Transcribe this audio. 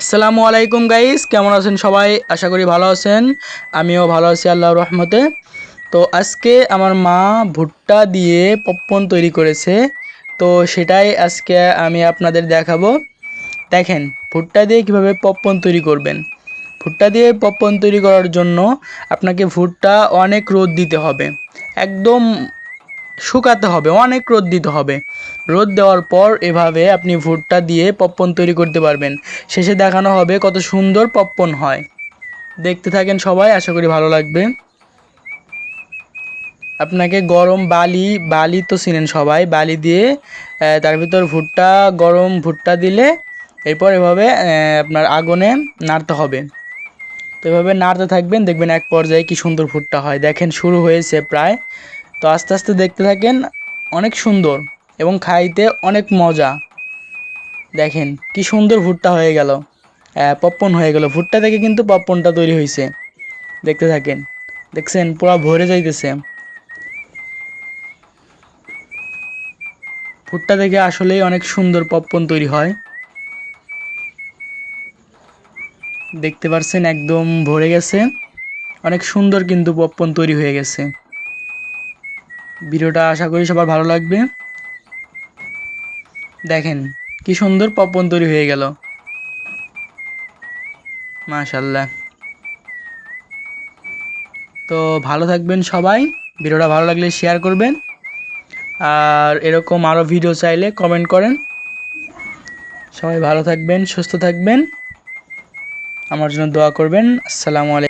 আসসালামু আলাইকুম গাইস, কেমন আছেন সবাই? আশা করি ভালো আছেন। আমিও ভালো আছি আল্লাহর রহমতে। তো আজকে আমার মা ভুট্টা দিয়ে পপকর্ন তৈরি করেছে। তো সেটাই আজকে আমি আপনাদের দেখাবো। দেখেন ভুট্টা দিয়ে কিভাবে পপকর্ন তৈরি করবেন। ভুট্টা দিয়ে পপকর্ন তৈরি করার জন্য আপনাকে ভুট্টা অনেক রোদ দিতে হবে, একদম শুকাতে হবে, অনেক রোদ দিতে হবে। রোদ দেওয়ার পর এভাবে আপনি ভুট্টা দিয়ে পপকর্ন তৈরি করতে পারবেন। শেষে দেখানো হবে কত সুন্দর পপকর্ন হয়। দেখতে থাকেন সবাই, আশা করি ভালো লাগবে। আপনাকে গরম বালি, বালি তো চিনেন সবাই, বালি দিয়ে তার ভিতর ভুট্টা, গরম ভুট্টা দিলে এরপর এভাবে আপনার আগুনে নাড়তে হবে। তো এভাবে নাড়তে থাকবেন, দেখবেন এক পর্যায়ে কি সুন্দর ভুট্টা হয়। দেখেন শুরু হয়েছে প্রায়। তো আস্তে আস্তে দেখতে থাকেন, অনেক সুন্দর এবং খাইতে অনেক মজা। দেখেন কি সুন্দর ভুট্টা হয়ে গেল, পপকর্ন হয়ে গেল। ভুট্টা থেকে কিন্তু পপকর্নটা তৈরি হয়েছে। দেখতে থাকেন, দেখছেন পুরো ভরে যাইতেছে। ভুট্টা থেকে আসলেই অনেক সুন্দর পপকর্ন তৈরি হয়। দেখতে পারছেন একদম ভরে গেছে, অনেক সুন্দর কিন্তু পপকর্ন তৈরি হয়ে গেছে। ভিডিওটা আশা করি সবার ভালো লাগবে। দেখেন কি সুন্দর পপকর্ন তৈরি হয়ে গেল, মাশাল্লাহ। তো ভালো থাকবেন সবাই, ভিডিওটা ভালো লাগলে শেয়ার করবেন, আর এরকম আরও ভিডিও চাইলে কমেন্ট করেন। সবাই ভালো থাকবেন, সুস্থ থাকবেন, আমার জন্য দোয়া করবেন। আসসালামু আলাইকুম।